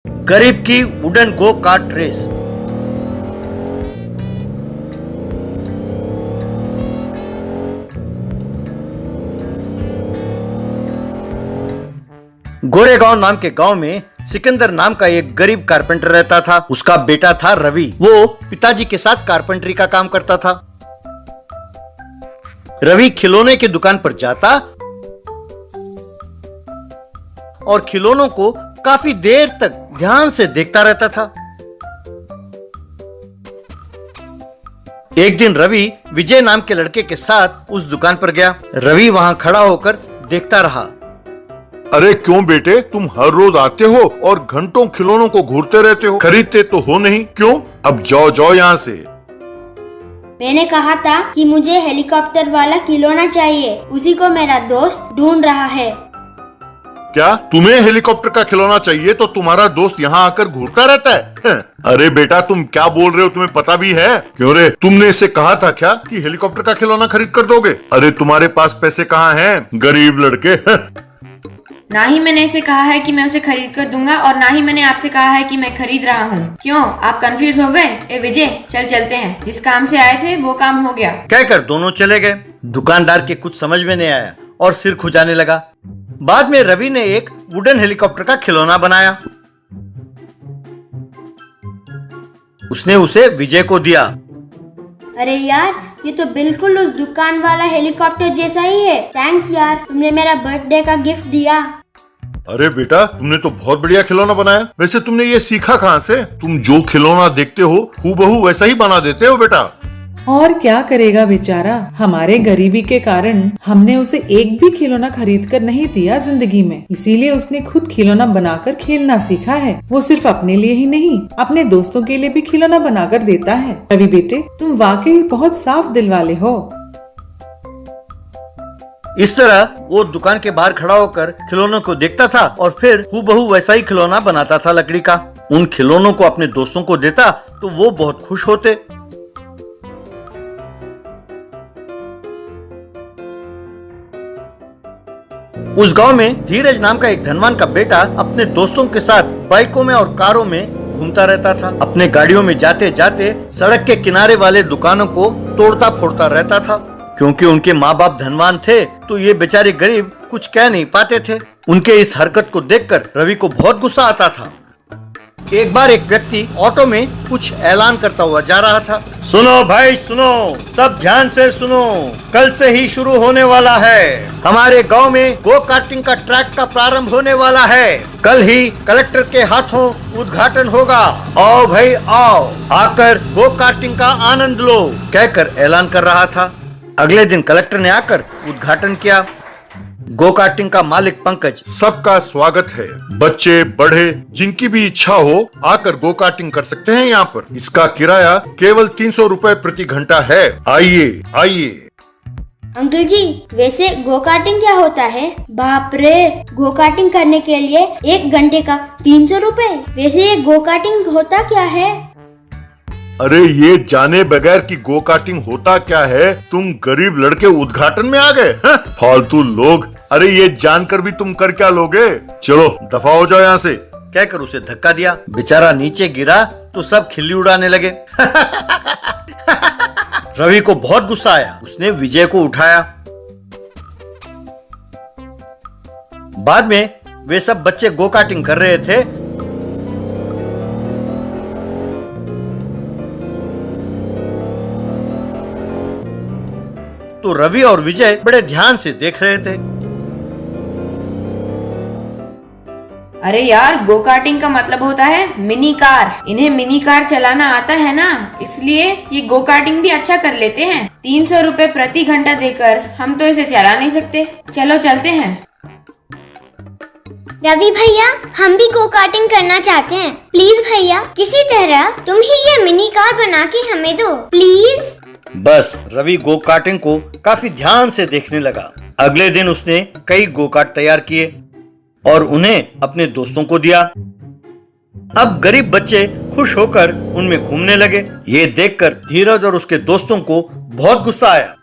गरीब की wooden go kart race. Goregaon नाम के गांव में सिकंदर नाम का एक गरीब कारपेंटर रहता था। उसका बेटा था रवि। वो पिताजी के साथ कारपेंटरी का काम करता था। रवि खिलौने की दुकान पर जाता और खिलौनों को काफी देर तक ध्यान से देखता रहता था। एक दिन रवि विजय नाम के लड़के के साथ उस दुकान पर गया। रवि वहां खड़ा होकर देखता रहा। अरे क्यों बेटे, तुम हर रोज आते हो और घंटों खिलौनों को घूरते रहते हो, खरीदते तो हो नहीं, क्यों? अब जाओ जाओ यहाँ से। मैंने कहा था कि मुझे हेलीकॉप्टर वाला खिलौना चाहिए, उसी को मेरा दोस्त ढूंढ रहा है। क्या तुम्हें हेलीकॉप्टर का खिलौना चाहिए तो तुम्हारा दोस्त यहाँ आकर घूरता रहता है? अरे बेटा तुम क्या बोल रहे हो, तुम्हें पता भी है? क्यों रे, तुमने इसे कहा था क्या कि हेलीकॉप्टर का खिलौना खरीद कर दोगे? अरे तुम्हारे पास पैसे कहाँ हैं, गरीब लड़के। ना ही मैंने इसे कहा है कि मैं उसे खरीद कर दूंगा और ना ही मैंने आपसे कहा है कि मैं खरीद रहा हूँ। क्यों, आप कंफ्यूज हो गए? ए विजय, चल चलते हैं, जिस काम से आए थे वो काम हो गया। कहकर दोनों चले गए। दुकानदार के कुछ समझ में नहीं आया और सिर खुजाने लगा। बाद में रवि ने एक वुडन हेलीकॉप्टर का खिलौना बनाया। उसने उसे विजय को दिया। अरे यार, ये तो बिल्कुल उस दुकान वाला हेलीकॉप्टर जैसा ही है। थैंक्स यार, तुमने मेरा बर्थडे का गिफ्ट दिया। अरे बेटा तुमने तो बहुत बढ़िया खिलौना बनाया। वैसे तुमने ये सीखा कहाँ से? तुम जो खिलौना देखते हो हूबहू वैसा ही बना देते हो बेटा। और क्या करेगा बेचारा, हमारे गरीबी के कारण हमने उसे एक भी खिलौना खरीद कर नहीं दिया जिंदगी में, इसीलिए उसने खुद खिलौना बनाकर खेलना सीखा है। वो सिर्फ अपने लिए ही नहीं, अपने दोस्तों के लिए भी खिलौना बनाकर देता है। रवि बेटे, तुम वाकई बहुत साफ दिल वाले हो। इस तरह वो दुकान के बाहर खड़ा होकर खिलौनों को देखता था और फिर हूबहू वैसा ही खिलौना बनाता था लकड़ी का। उन खिलौनों को अपने दोस्तों को देता तो वो बहुत खुश होते। उस गांव में धीरज नाम का एक धनवान का बेटा अपने दोस्तों के साथ बाइकों में और कारों में घूमता रहता था। अपने गाड़ियों में जाते जाते सड़क के किनारे वाले दुकानों को तोड़ता फोड़ता रहता था। क्योंकि उनके माँ बाप धनवान थे तो ये बेचारे गरीब कुछ कह नहीं पाते थे। उनके इस हरकत को देखकर रवि को बहुत गुस्सा आता था। एक बार एक व्यक्ति ऑटो में कुछ ऐलान करता हुआ जा रहा था। सुनो भाई सुनो, सब ध्यान से सुनो, कल से ही शुरू होने वाला है। हमारे गांव में गो कार्टिंग का ट्रैक का प्रारंभ होने वाला है। कल ही कलेक्टर के हाथों उद्घाटन होगा। आओ भाई आओ, आकर गो कार्टिंग का आनंद लो, कहकर ऐलान कर रहा था। अगले दिन कलेक्टर ने आकर उद्घाटन किया। गो कार्टिंग का मालिक पंकज, सबका स्वागत है। बच्चे बड़े जिनकी भी इच्छा हो आकर गो कार्टिंग कर सकते हैं यहाँ पर। इसका किराया केवल 300 रुपए प्रति घंटा है। आइए आइए। अंकल जी, वैसे गो कार्टिंग क्या होता है? बाप रे, गो कार्टिंग करने के लिए 1 घंटे का 300 रुपए। वैसे ये गो कार्टिंग होता क्या है? अरे ये जाने बगैर कि गो कार्टिंग होता क्या है, तुम गरीब लड़के उद्घाटन में आ गए? फालतू लोग। अरे ये जानकर भी तुम कर क्या लोगे? चलो दफा हो जाओ यहाँ से, कहकर उसे धक्का दिया। बेचारा नीचे गिरा तो सब खिल्ली उड़ाने लगे। रवि को बहुत गुस्सा आया। उसने विजय को उठाया। बाद में वे सब बच्चे गो कार्टिंग कर रहे थे। तो रवि और विजय बड़े ध्यान से देख रहे थे। अरे यार, गो कार्टिंग का मतलब होता है मिनी कार। इन्हें मिनी कार चलाना आता है ना, इसलिए ये गो कार्टिंग भी अच्छा कर लेते हैं। 300 रुपए प्रति घंटा देकर हम तो इसे चला नहीं सकते। चलो चलते हैं। रवि भैया, हम भी गो कार्टिंग करना चाहते हैं। प्लीज भैया, किसी तरह तुम ही ये मिनी कार बना के हमें दो, प्लीज। बस रवि गो कार्टिंग को काफी ध्यान से देखने लगा। अगले दिन उसने कई गो कार्ट तैयार किए और उन्हें अपने दोस्तों को दिया। अब गरीब बच्चे खुश होकर उनमें घूमने लगे। ये देखकर धीरज और उसके दोस्तों को बहुत गुस्सा आया।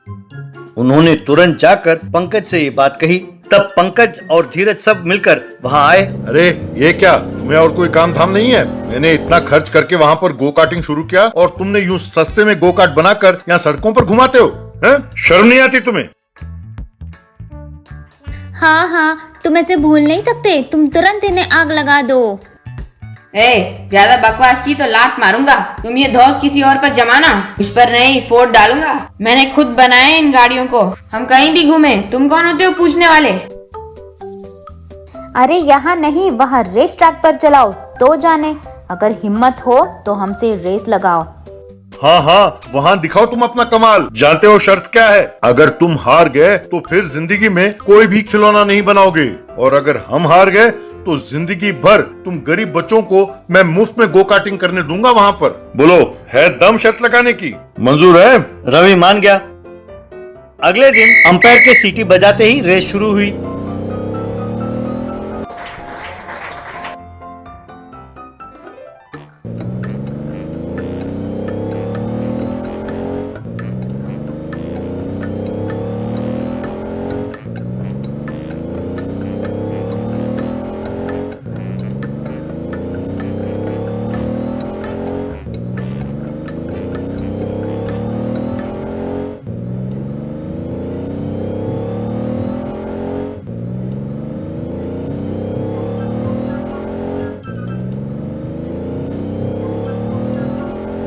उन्होंने तुरंत जाकर पंकज से ये बात कही। तब पंकज और धीरज सब मिलकर वहां आए। अरे ये क्या, तुम्हें और कोई काम धाम नहीं है? मैंने इतना खर्च करके वहाँ पर गो कार्टिंग शुरू किया और तुमने यूं सस्ते में गो कार्ट बनाकर यहाँ सड़कों पर घुमाते हो, हैं? शर्म नहीं आती तुम्हें? हाँ हाँ, तुम ऐसे भूल नहीं सकते, तुम तुरंत इन्हें आग लगा दो। ज्यादा बकवास की तो लात मारूंगा। तुम ये धौंस किसी और पर जमाना, उस पर नहीं फोड़ डालूंगा। मैंने खुद बनाए इन गाड़ियों को, हम कहीं भी घूमे। तुम कौन होते हो पूछने वाले? अरे यहाँ नहीं, वहाँ रेस ट्रैक पर चलाओ तो जाने। अगर हिम्मत हो तो हमसे रेस लगाओ। हाँ हाँ, वहाँ दिखाओ तुम अपना कमाल। जानते हो शर्त क्या है? अगर तुम हार गए तो फिर जिंदगी में कोई भी खिलौना नहीं बनाओगे, और अगर हम हार गए तो जिंदगी भर तुम गरीब बच्चों को मैं मुफ्त में गो कार्टिंग करने दूंगा वहाँ पर। बोलो, है दम शर्त लगाने की? मंजूर है? रवि मान गया। अगले दिन अंपायर के सीटी बजाते ही रेस शुरू हुई।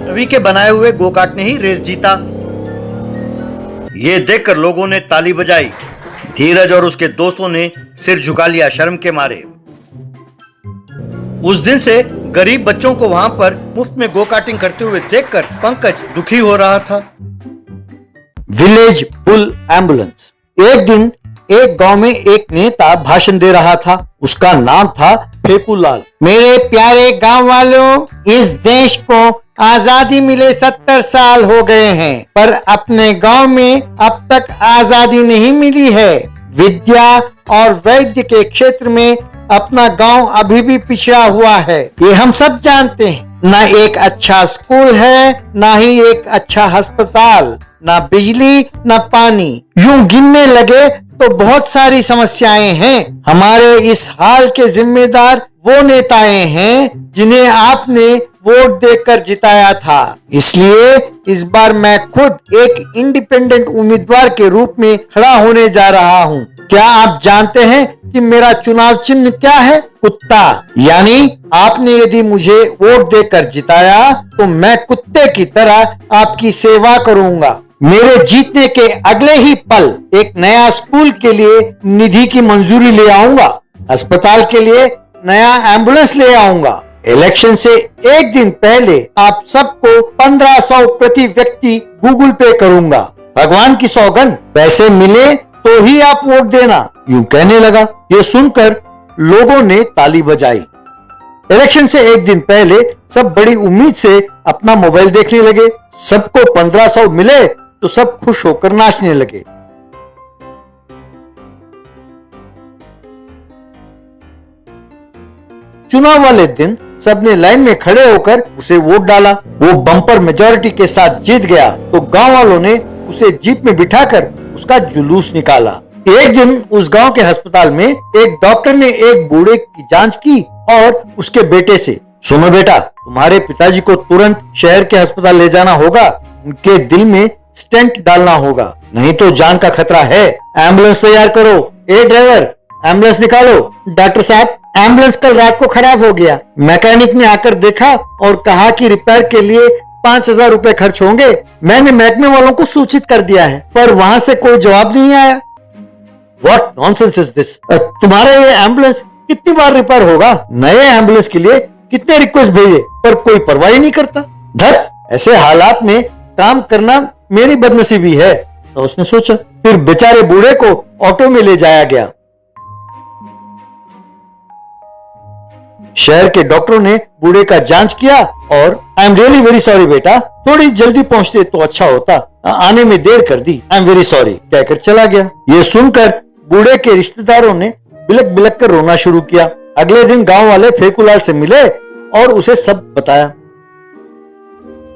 रवि के बनाए हुए गोकार्ट ने ही रेस जीता। ये देखकर लोगों ने ताली बजाई। धीरज और उसके दोस्तों ने सिर झुका लिया शर्म के मारे। उस दिन से गरीब बच्चों को वहां पर मुफ्त में गो कार्टिंग करते हुए देखकर पंकज दुखी हो रहा था। Village bull ambulance. एक दिन एक गांव में एक नेता भाषण दे रहा था। उसका नाम था फेकूलाल। मेरे प्यारे गांव वालों, इस देश को आजादी मिले 70 साल हो गए हैं, पर अपने गांव में अब तक आजादी नहीं मिली है। विद्या और वैद्य के क्षेत्र में अपना गांव अभी भी पिछड़ा हुआ है, ये हम सब जानते हैं। ना एक अच्छा स्कूल है, ना ही एक अच्छा अस्पताल, ना बिजली, ना पानी। यूं गिनने लगे तो बहुत सारी समस्याएं हैं। हमारे इस हाल के जिम्मेदार वो नेताएं हैं जिन्हें आपने वोट देकर जिताया था। इसलिए इस बार मैं खुद एक इंडिपेंडेंट उम्मीदवार के रूप में खड़ा होने जा रहा हूं। क्या आप जानते हैं कि मेरा चुनाव चिन्ह क्या है? कुत्ता। यानी आपने यदि मुझे वोट देकर जिताया तो मैं कुत्ते की तरह आपकी सेवा करूंगा। मेरे जीतने के अगले ही पल एक नया स्कूल के लिए निधि की मंजूरी ले आऊंगा, अस्पताल के लिए नया एम्बुलेंस ले आऊंगा। इलेक्शन से एक दिन पहले आप सबको 1500 प्रति व्यक्ति गूगल पे करूंगा। भगवान की सौगंध, पैसे मिले तो ही आप वोट देना, यूं कहने लगा। ये सुनकर लोगों ने ताली बजाई। इलेक्शन से एक दिन पहले सब बड़ी उम्मीद से अपना मोबाइल देखने लगे। सबको 1500 मिले तो सब खुश होकर नाचने लगे। चुनाव वाले दिन सबने लाइन में खड़े होकर उसे वोट डाला। वो बम्पर मेजॉरिटी के साथ जीत गया तो गांव वालों ने उसे जीप में बिठाकर उसका जुलूस निकाला। एक दिन उस गांव के अस्पताल में एक डॉक्टर ने एक बूढ़े की जांच की और उसके बेटे से, सुनो बेटा, तुम्हारे पिताजी को तुरंत शहर के अस्पताल ले जाना होगा। उनके दिल में स्टेंट डालना होगा, नहीं तो जान का खतरा है। एम्बुलेंस तैयार करो। ए ड्राइवर, एम्बुलेंस निकालो। डॉक्टर साहब, एम्बुलेंस कल रात को खराब हो गया। मैकेनिक ने आकर देखा और कहा कि रिपेयर के लिए 5000 रुपए खर्च होंगे। मैंने महकमे वालों को सूचित कर दिया है, पर वहां से कोई जवाब नहीं आया। What nonsense is this? तुम्हारा ये एम्बुलेंस कितनी बार रिपेयर होगा? नए एम्बुलेंस के लिए कितने रिक्वेस्ट भेजे, पर कोई परवाह ही नहीं करता। धत, ऐसे हालात में काम करना मेरी बदनसीबी है, उसने सोचा। फिर बेचारे बूढ़े को ऑटो में ले जाया गया। शहर के डॉक्टरों ने बूढ़े का जांच किया और I am really very sorry बेटा, थोड़ी जल्दी पहुंचते तो अच्छा होता, आने में देर कर दी, आई एम वेरी सॉरी कहकर चला गया। ये सुनकर बूढ़े के रिश्तेदारों ने बिलक बिलक कर रोना शुरू किया। अगले दिन गांव वाले फेकूलाल से मिले और उसे सब बताया।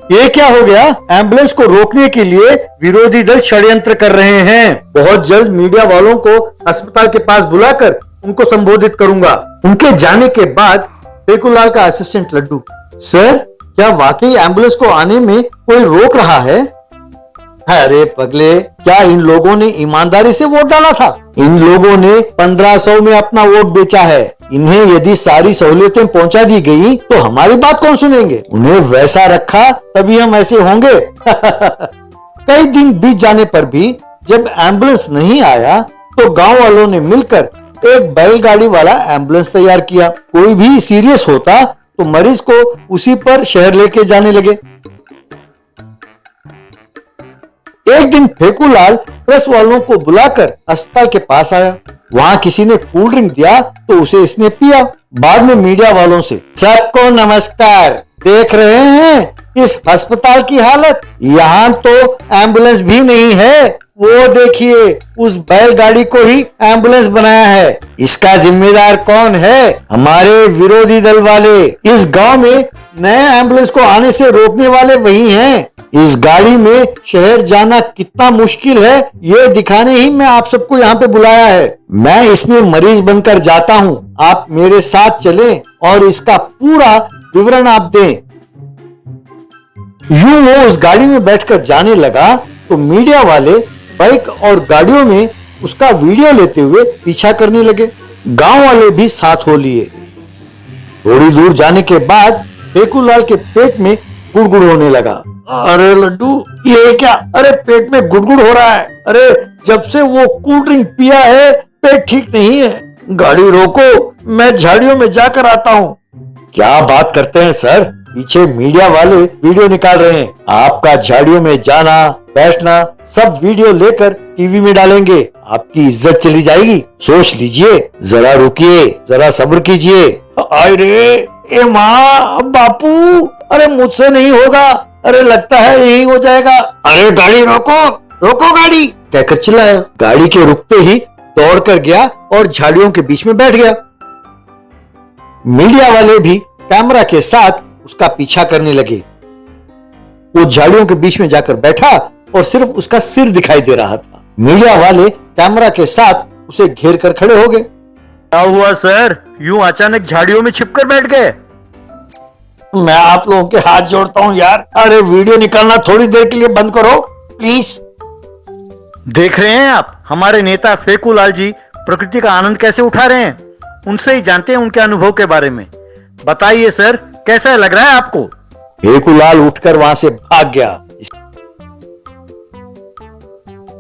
ये क्या हो गया? एम्बुलेंस को रोकने के लिए विरोधी दल षड्यंत्र कर रहे हैं। बहुत जल्द मीडिया वालों को अस्पताल के पास बुलाकर उनको संबोधित करूंगा। उनके जाने के बाद फेकूलाल का असिस्टेंट लड्डू, सर क्या वाकई एम्बुलेंस को आने में कोई रोक रहा है? अरे पगले, क्या इन लोगों ने ईमानदारी से वोट डाला था? इन लोगों ने 1500 में अपना वोट बेचा है। इन्हें यदि सारी सहूलियतें पहुंचा दी गई तो हमारी बात कौन सुनेंगे? उन्हें वैसा रखा तभी हम ऐसे होंगे। कई दिन बीत जाने पर भी जब एम्बुलेंस नहीं आया तो गांव वालों ने मिलकर एक बैलगाड़ी वाला एम्बुलेंस तैयार किया। कोई भी सीरियस होता तो मरीज को उसी पर शहर लेके जाने लगे। एक दिन फेकूलाल प्रेस वालों को बुलाकर अस्पताल के पास आया। वहां किसी ने कोल्ड ड्रिंक दिया तो उसे इसने पिया। बाद में मीडिया वालों से, सबको नमस्कार, देख रहे हैं इस अस्पताल की हालत? यहाँ तो एम्बुलेंस भी नहीं है। वो देखिए, उस बैलगाड़ी को ही एम्बुलेंस बनाया है। इसका जिम्मेदार कौन है? हमारे विरोधी दल वाले। इस गांव में नए एम्बुलेंस को आने से रोकने वाले वही हैं। इस गाड़ी में शहर जाना कितना मुश्किल है ये दिखाने ही मैं आप सबको यहाँ पे बुलाया है। मैं इसमें मरीज बनकर जाता हूँ, आप मेरे साथ चलें और इसका पूरा विवरण आप दें। यूं वो उस गाड़ी में बैठकर जाने लगा तो मीडिया वाले बाइक और गाड़ियों में उसका वीडियो लेते हुए पीछा करने लगे। गांव वाले भी साथ हो लिए। थोड़ी दूर जाने के बाद फेकूलाल के पेट में गुड़गुड़ होने लगा। अरे लड्डू, ये क्या? अरे पेट में गुड़गुड़ हो रहा है। अरे जब से वो कोल्ड ड्रिंक पिया है पेट ठीक नहीं है। गाड़ी रोको, मैं झाड़ियों में जाकर आता हूँ। क्या बात करते हैं सर? पीछे मीडिया वाले वीडियो निकाल रहे हैं। आपका झाड़ियों में जाना बैठना सब वीडियो लेकर टीवी में डालेंगे। आपकी इज्जत चली जाएगी। सोच लीजिए, जरा रुकिए, जरा सब्र कीजिए। अरे ए माँ, बापू, अरे मुझसे नहीं होगा। अरे लगता है यही हो जाएगा। अरे गाड़ी रोको, रोको गाड़ी, कहकर चिल्लाया। गाड़ी के रुकते ही दौड़कर गया और झाड़ियों के बीच में बैठ गया। मीडिया वाले भी कैमरा के साथ उसका पीछा करने लगे। वो झाड़ियों के बीच में जाकर बैठा और सिर्फ उसका सिर दिखाई दे रहा था। मीडिया वाले कैमरा के साथ उसे घेर कर खड़े हो गए। क्या हुआ सर, यूं अचानक झाड़ियों में छिपकर बैठ गए? मैं आप लोगों के हाथ जोड़ता हूं यार। अरे वीडियो निकालना थोड़ी देर के लिए बंद करो प्लीज। देख रहे हैं आप, हमारे नेता फेकूलाल जी प्रकृति का आनंद कैसे उठा रहे हैं। उनसे ही जानते हैं उनके अनुभव के बारे में। बताइए सर, कैसा लग रहा है आपको? फेकूलाल उठकर वहां से भाग गया।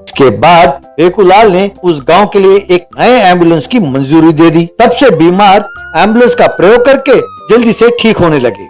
इसके बाद फेकूलाल ने उस गांव के लिए एक नए एम्बुलेंस की मंजूरी दे दी। तब से बीमार एम्बुलेंस का प्रयोग करके जल्दी से ठीक होने लगे।